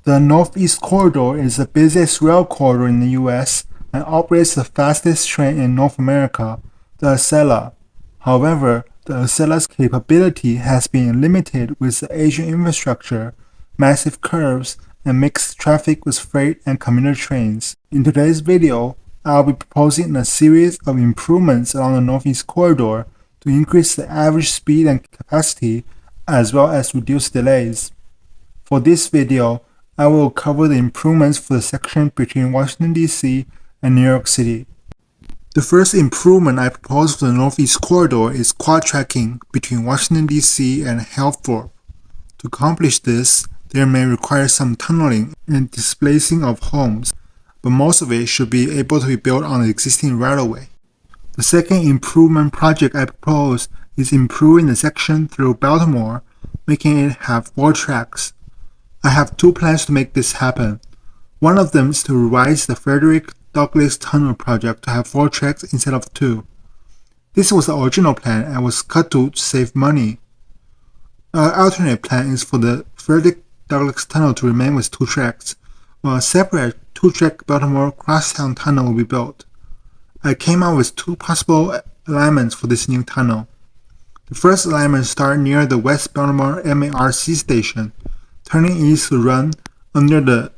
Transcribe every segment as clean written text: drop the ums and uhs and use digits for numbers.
The Northeast Corridor is the busiest rail corridor in the U.S. and operates the fastest train in North America, the Acela. However, the Acela's capability has been limited with the aging infrastructure, massive curves, and mixed traffic with freight and commuter trains. In today's video, I'll be proposing a series of improvements along the Northeast Corridor to increase the average speed and capacity as well as reduce delays. For this video, I will cover the improvements for the section between Washington, D.C. and New York City. The first improvement I propose for the Northeast Corridor is quad tracking between Washington, D.C. and Halethorpe. To accomplish this, there may require some tunneling and displacing of homes, but most of it should be able to be built on the existing right-of-way. The second improvement project I propose is improving the section through Baltimore, making it have 4 tracks. I have 2 plans to make this happen. One of them is to revise the Frederick Douglass Tunnel project to have 4 tracks instead of 2. This was the original plan and was cut to save money. An alternate plan is for the Frederick Douglass Tunnel to remain with 2 tracks, while a separate 2-track Baltimore Crosstown Tunnel will be built. I came up with 2 possible alignments for this new tunnel. The first alignment starts near the West Baltimore MARC station, turning east to run under the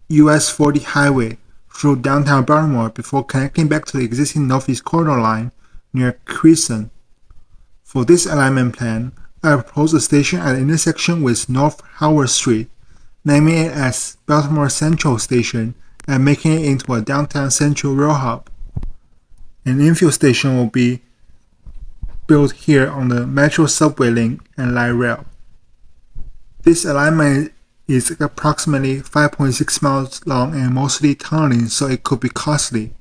US 40 highway through downtown Baltimore before connecting back to the existing Northeast Corridor line near Crescent. For this alignment plan, I propose a station at the intersection with North Howard Street, naming it as Baltimore Central Station and making it into a downtown central rail hub. An infill station will be built here on the Metro subway link and light rail. This alignment is approximately 5.6 miles long and mostly tunneling, so it could be costly.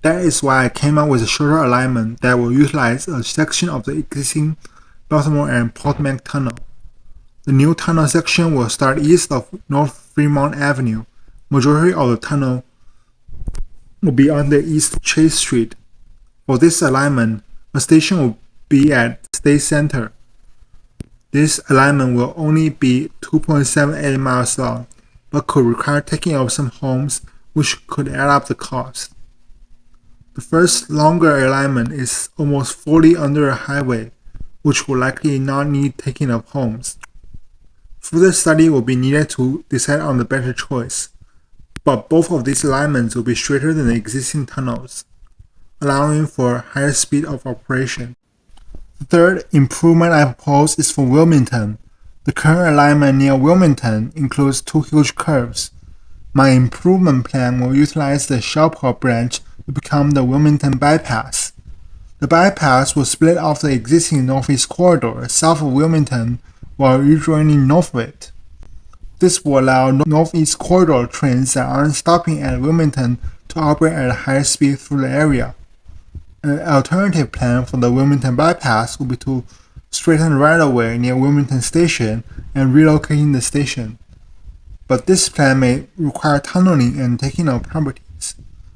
That is why I came up with a shorter alignment that will utilize a section of the existing Baltimore and Potomac Tunnel. The new tunnel section will start east of North Fremont Avenue. Majority of the tunnel will be under East Chase Street. For this alignment, a station will be at State Center. This alignment will only be 2.78 miles long, but could require taking of some homes, which could add up the cost. The first longer alignment is almost fully under a highway, which will likely not need taking of homes. Further study will be needed to decide on the better choice, but both of these alignments will be straighter than the existing tunnels, allowing for higher speed of operation. The third improvement I propose is for Wilmington. The current alignment near Wilmington includes 2 huge curves. My improvement plan will utilize the Shreveport branch to become the Wilmington Bypass. The bypass will split off the existing Northeast Corridor south of Wilmington while rejoining north of it. This will allow Northeast Corridor trains that aren't stopping at Wilmington to operate at a higher speed through the area. An alternative plan for the Wilmington Bypass will be to straighten the right-of-way near Wilmington Station and relocating the station. But this plan may require tunneling and taking of properties,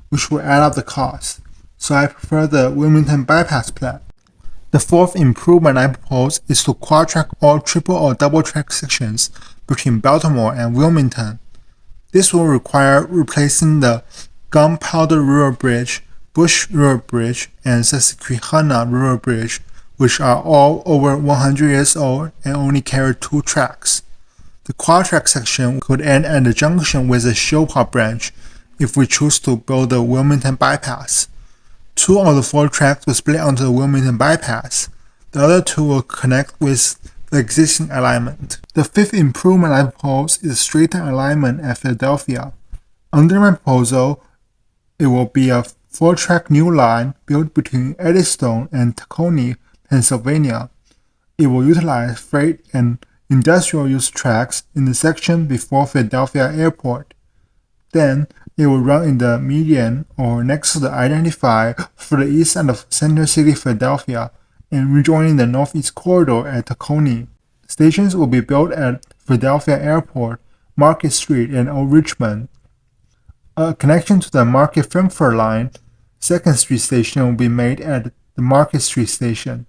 which will add up the cost, so I prefer the Wilmington Bypass plan. The fourth improvement I propose is to quad-track all triple or double-track sections between Baltimore and Wilmington. This will require replacing the Gunpowder River Bridge, Bush River Bridge, and Susquehanna River Bridge, which are all over 100 years old and only carry 2 tracks. The quad-track section could end at the junction with the Shreveport branch if we choose to build the Wilmington Bypass. 2 of the 4 tracks will split onto the Wilmington Bypass. The other 2 will connect with the existing alignment. The fifth improvement I propose is a straighter alignment at Philadelphia. Under my proposal, it will be a 4-track new line built between Eddystone and Tacony, Pennsylvania. It will utilize freight and industrial use tracks in the section before Philadelphia Airport. Then, it will run in the median or next to the I-95 for the east end of Center City, Philadelphia, and rejoining the Northeast Corridor at Tacony. Stations will be built at Philadelphia Airport, Market Street, and Old Richmond. A connection to the Market Frankford line, 2nd Street station will be made at the Market Street station.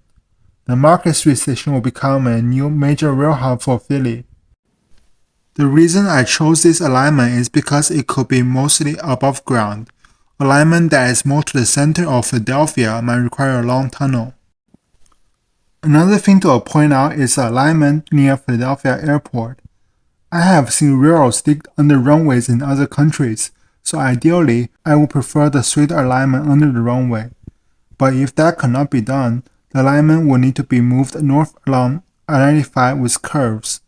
The Market Street station will become a new major rail hub for Philly. The reason I chose this alignment is because it could be mostly above ground. Alignment that is more to the center of Philadelphia might require a long tunnel. Another thing to point out is the alignment near Philadelphia Airport. I have seen railroads dig under runways in other countries, so ideally, I would prefer the straight alignment under the runway. But if that cannot be done, the alignment will need to be moved north along I-95 with curves.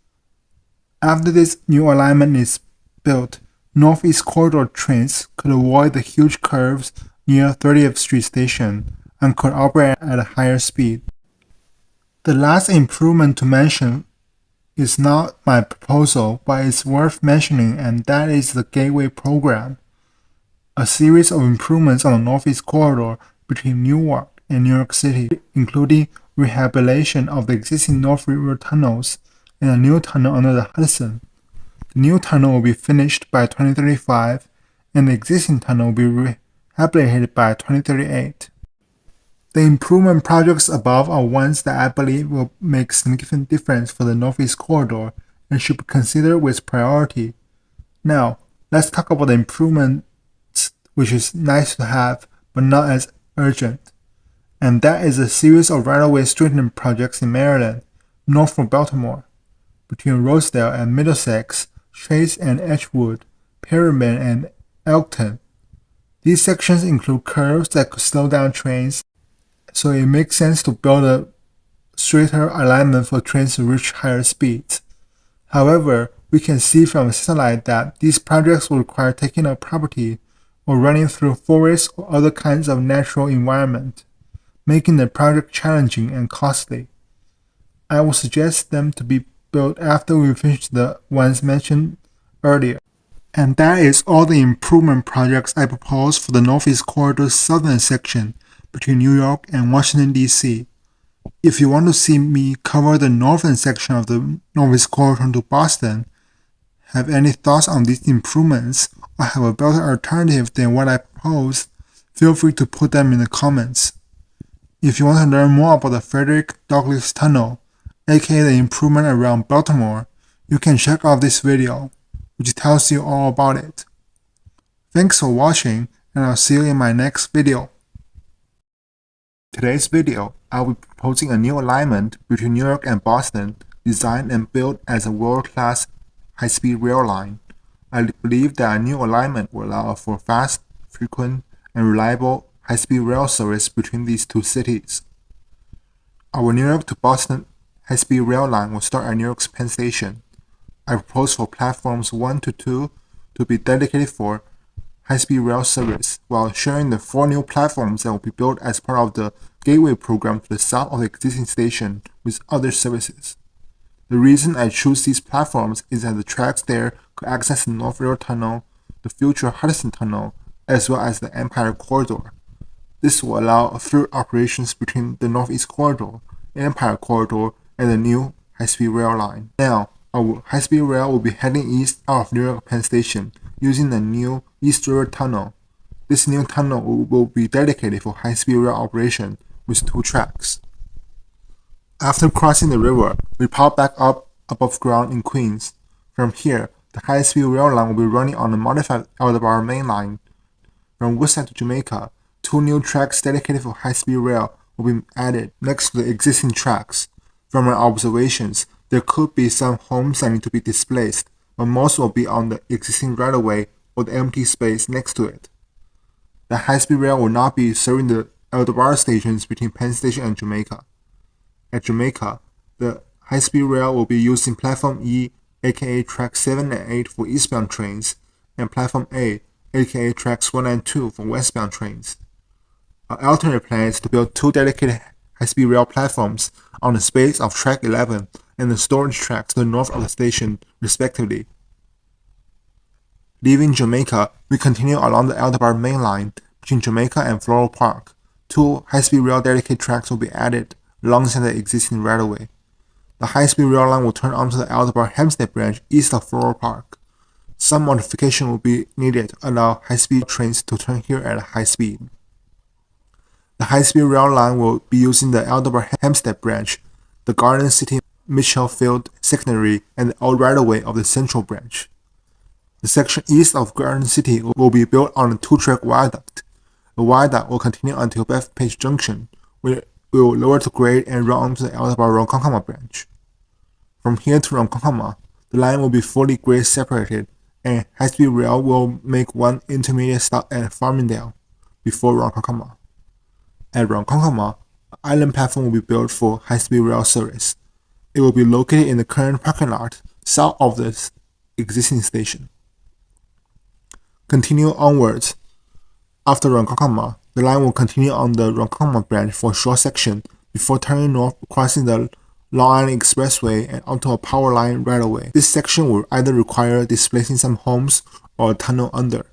After this new alignment is built, Northeast Corridor trains could avoid the huge curves near 30th Street Station and could operate at a higher speed. The last improvement to mention is not my proposal, but it's worth mentioning, and that is the Gateway program, a series of improvements on the Northeast Corridor between Newark and New York City, including rehabilitation of the existing North River tunnels and a new tunnel under the Hudson. The new tunnel will be finished by 2035, and the existing tunnel will be rehabilitated by 2038. The improvement projects above are ones that I believe will make significant difference for the Northeast Corridor and should be considered with priority. Now, let's talk about the improvements which is nice to have but not as urgent. And that is a series of right-of-way straightening projects in Maryland, north of Baltimore, between Rosedale and Middlesex, Chase and Edgewood, Perryman and Elkton. These sections include curves that could slow down trains, so it makes sense to build a straighter alignment for trains to reach higher speeds. However, we can see from the satellite that these projects will require taking up property or running through forests or other kinds of natural environment, making the project challenging and costly. I would suggest them to be built after we finish the ones mentioned earlier. And that is all the improvement projects I propose for the Northeast Corridor's southern section between New York and Washington, D.C. If you want to see me cover the northern section of the Northeast Corridor to Boston, have any thoughts on these improvements, or have a better alternative than what I proposed, feel free to put them in the comments. If you want to learn more about the Frederick Douglass Tunnel, aka the improvement around Baltimore, you can check out this video, which tells you all about it. Thanks for watching, and I'll see you in my next video. Today's video, I'll be proposing a new alignment between New York and Boston, designed and built as a world-class high-speed rail line. I believe that a new alignment will allow for fast, frequent, and reliable high-speed rail service between these two cities. Our New York to Boston high-speed rail line will start at New York's Penn Station. I propose for platforms 1 to 2 to be dedicated for high-speed rail service, while sharing the 4 new platforms that will be built as part of the Gateway program to the south of the existing station with other services. The reason I choose these platforms is that the tracks there could access the North River Tunnel, the future Hudson Tunnel, as well as the Empire Corridor. This will allow through operations between the Northeast Corridor, Empire Corridor, and the new high-speed rail line. Now, our high-speed rail will be heading east out of New York Penn Station using the new East River Tunnel. This new tunnel will be dedicated for high-speed rail operation with 2 tracks. After crossing the river, we pop back up above ground in Queens. From here, the high-speed rail line will be running on the modified Aldebaran main line. From Woodstock to Jamaica, 2 new tracks dedicated for high-speed rail will be added next to the existing tracks. From our observations, there could be some homes that need to be displaced, but most will be on the existing right-of-way or the empty space next to it. The high-speed rail will not be serving the Aldebaran stations between Penn Station and Jamaica. At Jamaica, the high-speed rail will be using Platform E, aka Track 7 and 8 for eastbound trains, and Platform A, aka Tracks 1 and 2 for westbound trains. Our alternate plan is to build 2 dedicated high-speed rail platforms on the space of Track 11 and the storage track to the north of the station, respectively. Leaving Jamaica, we continue along the Aldebaran main line between Jamaica and Floral Park. 2 high-speed rail dedicated tracks will be added alongside the existing right-of-way. The high-speed rail line will turn onto the Aldebaran Hempstead branch east of Floral Park. Some modification will be needed to allow high-speed trains to turn here at a high speed. The high-speed rail line will be using the Aldebaran Hempstead branch, the Garden City Mitchell Field Secondary and the old right-of-way of the Central Branch. The section east of Garden City will be built on a two-track viaduct. The viaduct will continue until Bethpage Junction, where it will lower to grade and run onto the Aldebar-Ronkonkoma branch. From here to Ronkonkoma, the line will be fully grade separated, and high-speed rail will make one intermediate stop at Farmingdale before Ronkonkoma. At Ronkonkoma, an island platform will be built for high-speed rail service. It will be located in the current parking lot south of the existing station. Continue onwards. After Ronkonkoma, the line will continue on the Ronkonkoma branch for a short section before turning north, crossing the Long Island Expressway and onto a power line right away. This section will either require displacing some homes or a tunnel under.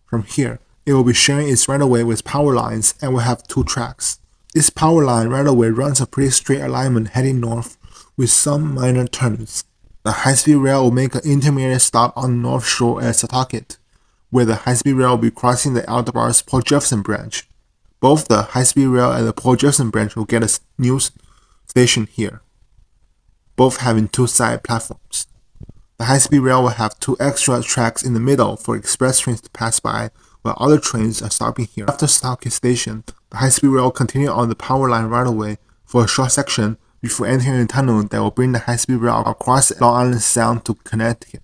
From here, it will be sharing its right away with power lines and will have two tracks. This power line right away runs a pretty straight alignment heading north with some minor turns. The high-speed rail will make an intermediate stop on the north shore at Setauket, where the high-speed rail will be crossing the Aldebar's Port Jefferson branch. Both the high-speed rail and the Port Jefferson branch will get a new station here, both having two side platforms. The high-speed rail will have two extra tracks in the middle for express trains to pass by, while other trains are stopping here. After Setauket Station, the high-speed rail will continue on the power line right away for a short section before entering a tunnel that will bring the high-speed rail across Long Island Sound to Connecticut.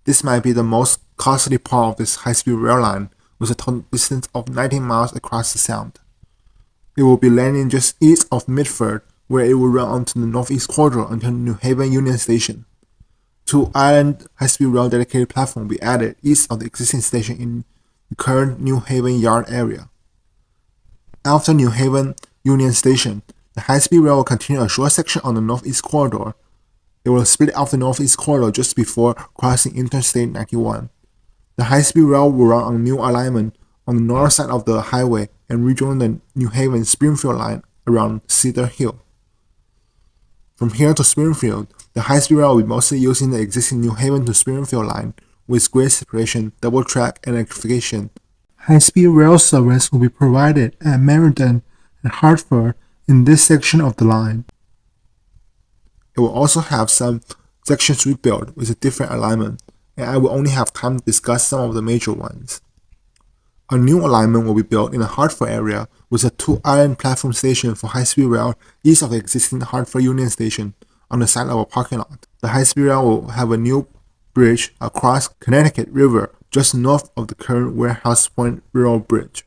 This might be the most costly part of this high-speed rail line, with a total distance of 19 miles across the Sound. It will be landing just east of Midford, where it will run onto the northeast corridor until New Haven Union Station. Two island high-speed rail dedicated platforms will be added east of the existing station in the current New Haven Yard area. After New Haven Union Station, the high-speed rail will continue a short section on the northeast corridor. It will split off the northeast corridor just before crossing Interstate 91. The high-speed rail will run on a new alignment on the north side of the highway and rejoin the New Haven-Springfield line around Cedar Hill. From here to Springfield, the high-speed rail will be mostly using the existing New Haven to Springfield line with grade separation, double track, and electrification. High-speed rail service will be provided at Meriden and Hartford in this section of the line. It will also have some sections rebuilt with a different alignment, and I will only have time to discuss some of the major ones. A new alignment will be built in the Hartford area with a two-island platform station for high-speed rail east of the existing Hartford Union Station on the side of a parking lot. The high-speed rail will have a new bridge across Connecticut River just north of the current Warehouse Point Railroad Bridge.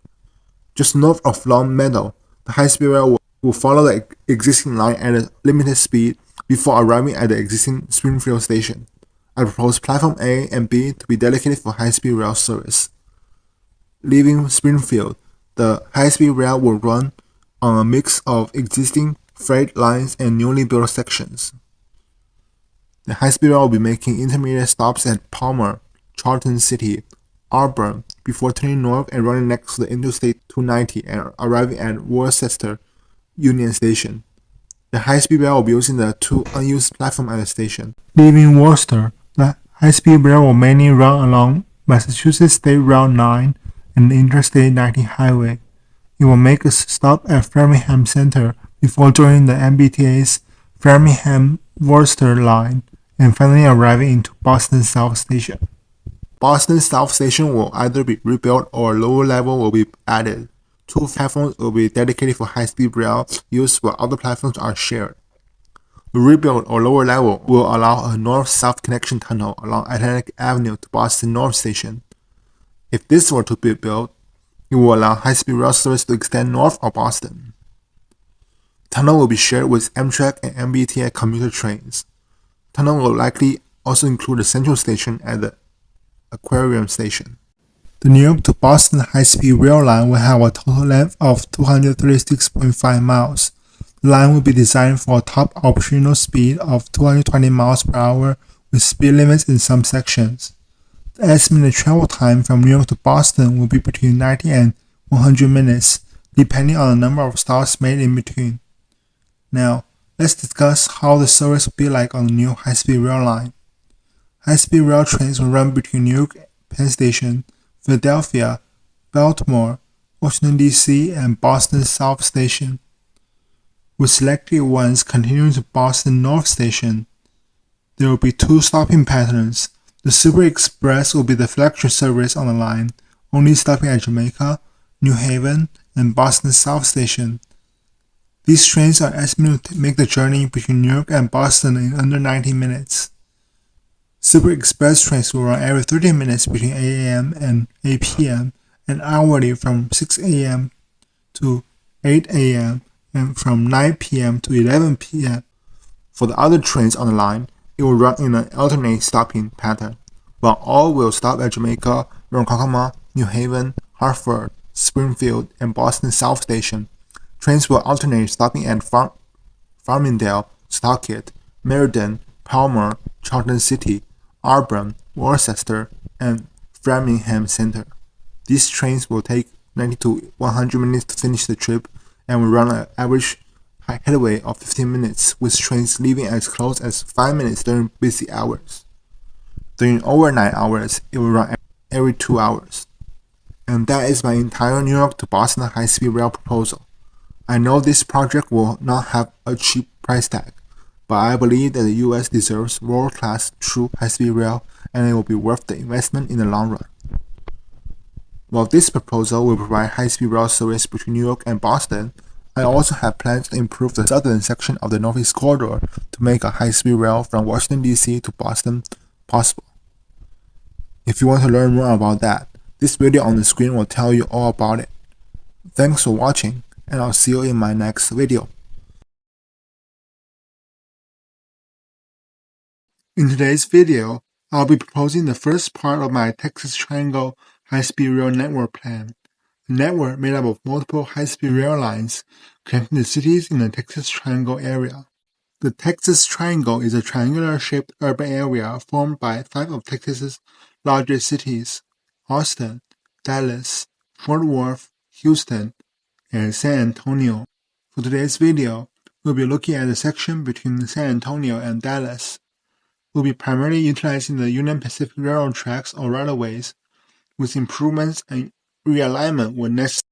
Just north of Long Meadow, the high-speed rail will follow the existing line at a limited speed before arriving at the existing Springfield station. I propose Platform A and B to be dedicated for high-speed rail service. Leaving Springfield, the high-speed rail will run on a mix of existing freight lines and newly built sections. The high-speed rail will be making intermediate stops at Palmer, Charlton City, Auburn, before turning north and running next to the Interstate 290 and arriving at Worcester Union Station. The high-speed rail will be using the two unused platforms at the station. Leaving Worcester, the high-speed rail will mainly run along Massachusetts State Route 9 and the Interstate 90 highway. It will make a stop at Framingham Center before joining the MBTA's Framingham-Worcester line and finally arriving into Boston South Station. Boston South Station will either be rebuilt or a lower level will be added. Two platforms will be dedicated for high-speed rail use while other platforms are shared. The rebuilt or lower level will allow a north-south connection tunnel along Atlantic Avenue to Boston North Station. If this were to be built, it will allow high-speed rail service to extend north of Boston. The tunnel will be shared with Amtrak and MBTA commuter trains. The tunnel will likely also include the central station at the Aquarium Station. The New York to Boston high-speed rail line will have a total length of 236.5 miles. The line will be designed for a top operational speed of 220 miles per hour with speed limits in some sections. The estimated travel time from New York to Boston will be between 90 and 100 minutes, depending on the number of stops made in between. Now, let's discuss how the service will be like on the new high-speed rail line. High-speed rail trains will run between New York Penn Station, Philadelphia, Baltimore, Washington, D.C., and Boston South Station. with selected ones continuing to Boston North Station. There will be two stopping patterns. The Super Express will be the flagship service on the line, only stopping at Jamaica, New Haven, and Boston South Station. These trains are estimated to make the journey between New York and Boston in under 90 minutes. Super Express trains will run every 30 minutes between 8 a.m. and 8 p.m. and hourly from 6 a.m. to 8 a.m. and from 9 p.m. to 11 p.m. For the other trains on the line, it will run in an alternate stopping pattern, while all will stop at Jamaica, Ronkonkoma, New Haven, Hartford, Springfield, and Boston South Station. Trains will alternate stopping at Farmingdale, Stockton, Meriden, Palmer, Charlton City, Auburn, Worcester, and Framingham Center. These trains will take 90 to 100 minutes to finish the trip and will run an average headway of 15 minutes, with trains leaving as close as 5 minutes during busy hours. During overnight hours, it will run every 2 hours. And that is my entire New York to Boston high-speed rail proposal. I know this project will not have a cheap price tag, but I believe that the US deserves world-class true high-speed rail, and it will be worth the investment in the long run. While this proposal will provide high-speed rail service between New York and Boston, I also have plans to improve the southern section of the Northeast Corridor to make a high-speed rail from Washington, D.C. to Boston possible. If you want to learn more about that, this video on the screen will tell you all about it. Thanks for watching, and I'll see you in my next video. In today's video, I'll be proposing the first part of my Texas Triangle high-speed rail network plan. The network made up of multiple high-speed rail lines connecting the cities in the Texas Triangle area. The Texas Triangle is a triangular-shaped urban area formed by 5 of Texas's largest cities: Austin, Dallas, Fort Worth, Houston, and San Antonio. For today's video, we'll be looking at the section between San Antonio and Dallas. We'll be primarily utilizing the Union Pacific Railroad tracks or right-of-ways, with improvements and realignment when necessary.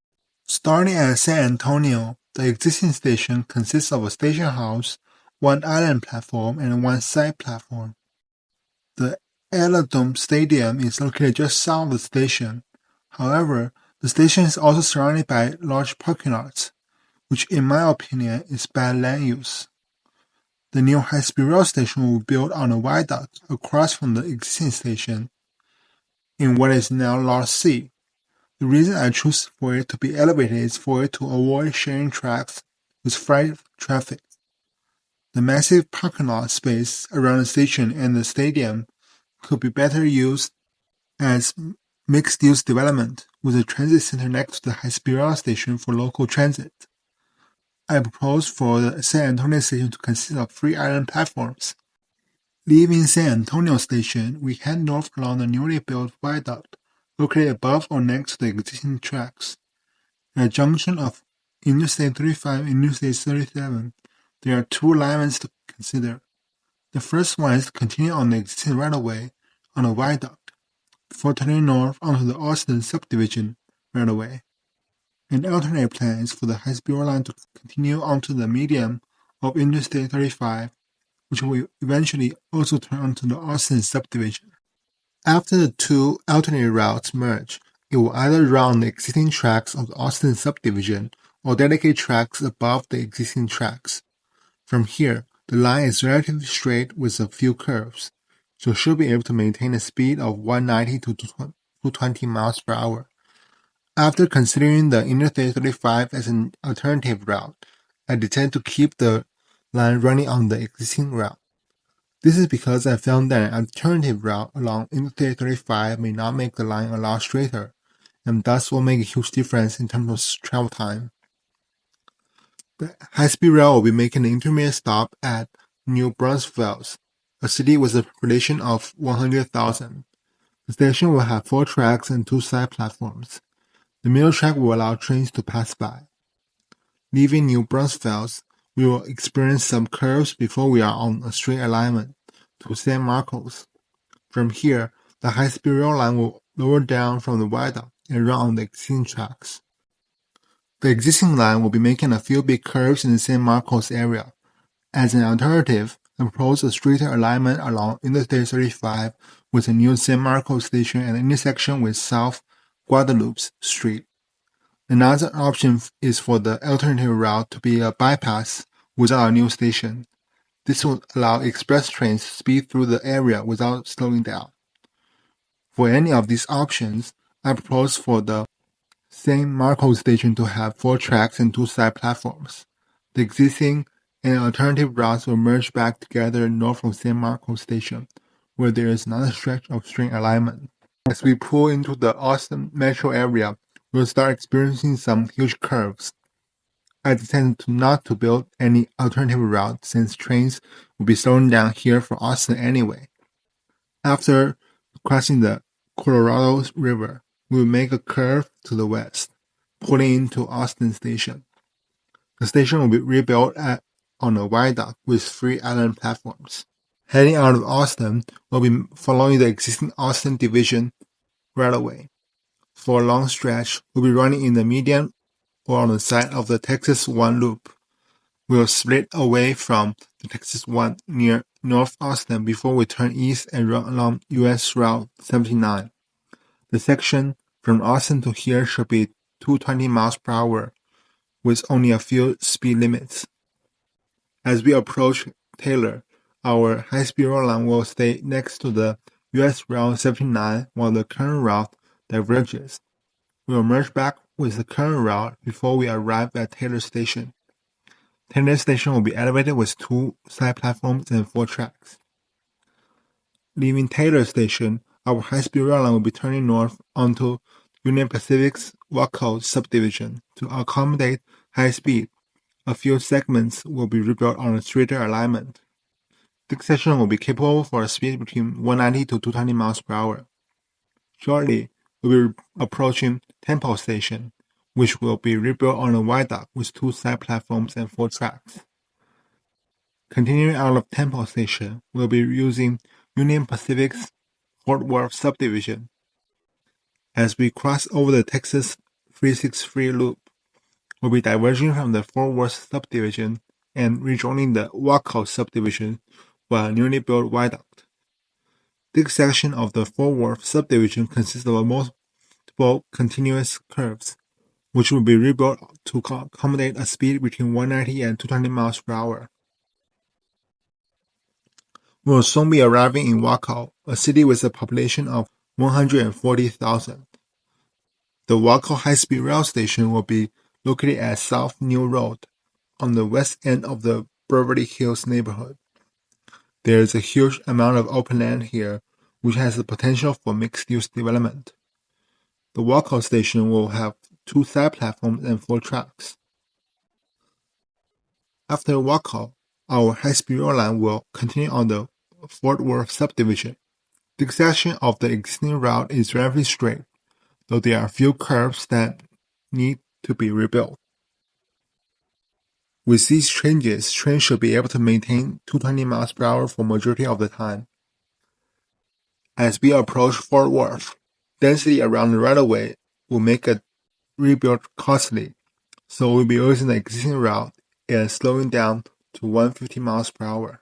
Starting at San Antonio, the existing station consists of a station house, one island platform, and one side platform. The Aerodrome Stadium is located just south of the station. However, the station is also surrounded by large parking lots, which in my opinion is bad land use. The new high-speed rail station will be built on a viaduct across from the existing station in what is now Lot C. The reason I choose for it to be elevated is for it to avoid sharing tracks with freight traffic. The massive parking lot space around the station and the stadium could be better used as mixed-use development, with a transit center next to the high-speed rail station for local transit. I propose for the San Antonio station to consist of 3 island platforms. Leaving San Antonio station, we head north along the newly built viaduct located above or next to the existing tracks. At a junction of Interstate 35 and Interstate 37, there are 2 alignments to consider. The first one is to continue on the existing right-of-way on a viaduct before turning north onto the Austin subdivision right-of-way. An alternate plan is for the high-speed rail line to continue onto the median of Interstate 35, which will eventually also turn onto the Austin subdivision. After the 2 alternate routes merge, it will either run on the existing tracks of the Austin subdivision or dedicate tracks above the existing tracks. From here, the line is relatively straight with a few curves, so it should be able to maintain a speed of 190 to 220 miles per hour. After considering the Interstate 35 as an alternative route, I decided to keep the line running on the existing route. This is because I found that an alternative route along Interstate 35 may not make the line a lot straighter, and thus will make a huge difference in terms of travel time. The high-speed rail will be making an intermediate stop at New Braunfels, a city with a population of 100,000. The station will have 4 tracks and 2 side platforms. The middle track will allow trains to pass by. Leaving New Braunfels, we will experience some curves before we are on a straight alignment to San Marcos. From here, the high-speed rail line will lower down from the viaduct and run on the existing tracks. The existing line will be making a few big curves in the San Marcos area. As an alternative, I propose a straighter alignment along Interstate 35 with a new San Marcos station at an intersection with South Guadalupe Street. Another option is for the alternative route to be a bypass without a new station. This will allow express trains to speed through the area without slowing down. For any of these options, I propose for the San Marcos station to have 4 tracks and 2 side platforms. The existing and alternative routes will merge back together north of San Marcos station, where there is another stretch of straight alignment. As we pull into the Austin metro area, we'll start experiencing some huge curves. I decided not to build any alternative route since trains will be slowing down here for Austin anyway. After crossing the Colorado River, we will make a curve to the west, pulling into Austin Station. The station will be rebuilt on a viaduct with 3 island platforms. Heading out of Austin, we'll be following the existing Austin Division Railway. For a long stretch, we'll be running in the median or on the side of the Texas 1 loop. We'll split away from the Texas 1 near North Austin before we turn east and run along US Route 79. The section from Austin to here should be 220 miles per hour with only a few speed limits. As we approach Taylor, our high-speed rail line will stay next to the US Route 79 while the current route diverges. We will merge back with the current route before we arrive at Taylor Station. Taylor Station will be elevated with 2 side platforms and 4 tracks. Leaving Taylor Station, our high-speed rail line will be turning north onto Union Pacific's Waco subdivision. To accommodate high speed, a few segments will be rebuilt on a straighter alignment. This section will be capable for a speed between 190 to 220 miles per hour. Shortly, we'll be approaching Temple Station, which will be rebuilt on a viaduct with 2 side platforms and 4 tracks. Continuing out of Temple Station, we'll be using Union Pacific's Fort Worth subdivision. As we cross over the Texas 363 loop, we'll be diverging from the Fort Worth subdivision and rejoining the Waco subdivision via a newly built viaduct. This section of the Fort Worth subdivision consists of multiple continuous curves, which will be rebuilt to accommodate a speed between 190 and 220 miles per hour. We will soon be arriving in Waco, a city with a population of 140,000. The Waco High-Speed Rail Station will be located at South New Road, on the west end of the Beverly Hills neighborhood. There is a huge amount of open land here, which has the potential for mixed-use development. The Waco station will have 2 side platforms and 4 tracks. After Waco, our high-speed rail line will continue on the Fort Worth subdivision. The section of the existing route is relatively straight, though there are a few curves that need to be rebuilt. With these changes, trains should be able to maintain 220 miles per hour for majority of the time. As we approach Fort Worth, density around the right-of-way will make a rebuild costly, so we'll be using the existing route and slowing down to 150 miles per hour.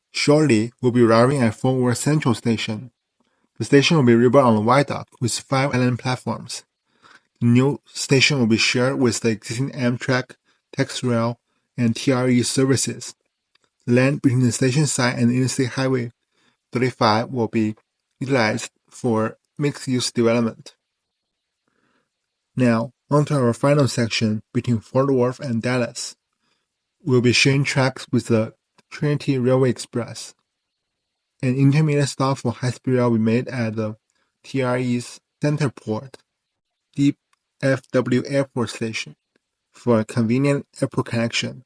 Shortly, we'll be arriving at Fort Worth Central Station. The station will be rebuilt on a viaduct with 5 island platforms. The new station will be shared with the existing Amtrak, TexRail, and TRE services. The land between the station site and the Interstate Highway 35 will be utilized for mixed-use development. Now, onto our final section between Fort Worth and Dallas. We'll be sharing tracks with the Trinity Railway Express. An intermediate stop for high-speed rail will be made at the TRE's Centerport, DFW Airport Station, for a convenient airport connection.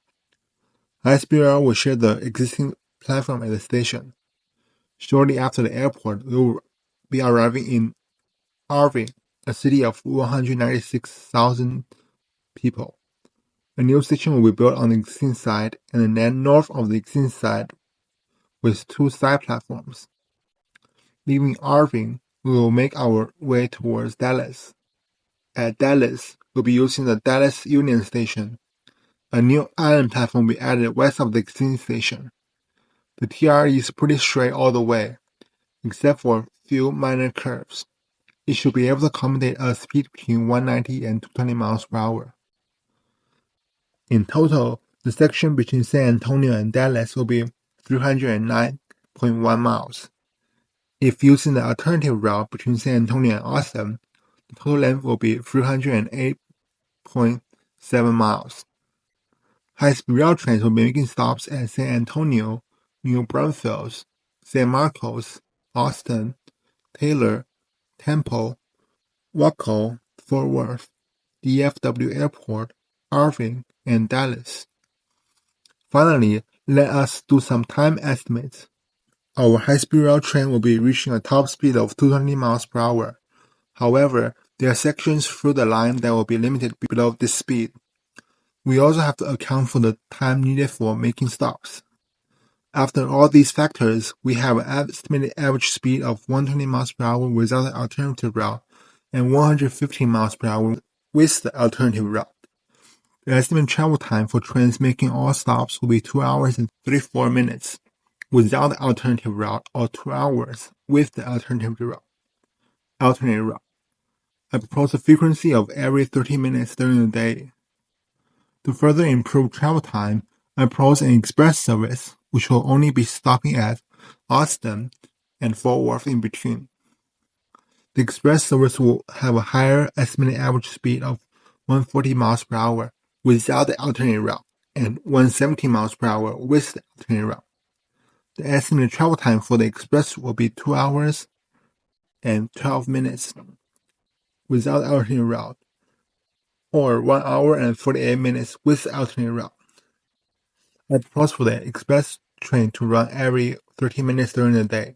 High-speed rail will share the existing platform at the station. Shortly after the airport, we will be arriving in Irving, a city of 196,000 people. A new station will be built on the existing side and then north of the existing side with 2 side platforms. Leaving Irving, we will make our way towards Dallas. At Dallas, will be using the Dallas Union Station. A new island platform will be added west of the existing station. The TR is pretty straight all the way, except for a few minor curves. It should be able to accommodate a speed between 190 and 220 miles per hour. In total, the section between San Antonio and Dallas will be 309.1 miles. If using the alternative route between San Antonio and Austin, the total length will be 308.7 miles. High-speed rail trains will be making stops at San Antonio, New Braunfels, San Marcos, Austin, Taylor, Temple, Waco, Fort Worth, DFW Airport, Irving, and Dallas. Finally, let us do some time estimates. Our high-speed rail train will be reaching a top speed of 220 miles per hour. However, there are sections through the line that will be limited below this speed. We also have to account for the time needed for making stops. After all these factors, we have an estimated average speed of 120 miles per hour without the alternative route and 115 miles per hour with the alternative route. The estimated travel time for trains making all stops will be 2 hours and 34 minutes without the alternative route, or 2 hours with the alternative route. I propose a frequency of every 30 minutes during the day. To further improve travel time, I propose an express service, which will only be stopping at Austin and Fort Worth in between. The express service will have a higher estimated average speed of 140 miles per hour without the alternative route and 170 miles per hour with the alternative route. The estimated travel time for the express will be 2 hours and 12 minutes without the alternative route, or 1 hour and 48 minutes with the alternate route. I propose for the express train to run every 30 minutes during the day.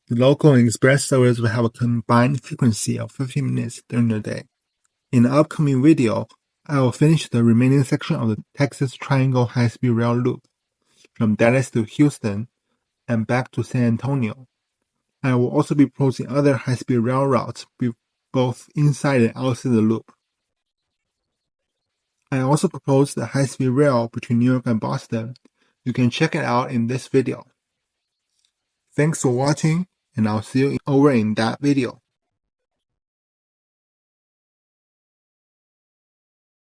The local and express service will have a combined frequency of 50 minutes during the day. In the upcoming video, I will finish the remaining section of the Texas Triangle High-Speed Rail Loop from Dallas to Houston and back to San Antonio. I will also be proposing other high-speed rail routes both inside and outside the loop. I also propose the high-speed rail between New York and Boston. You can check it out in this video. Thanks for watching, and I'll see you over in that video.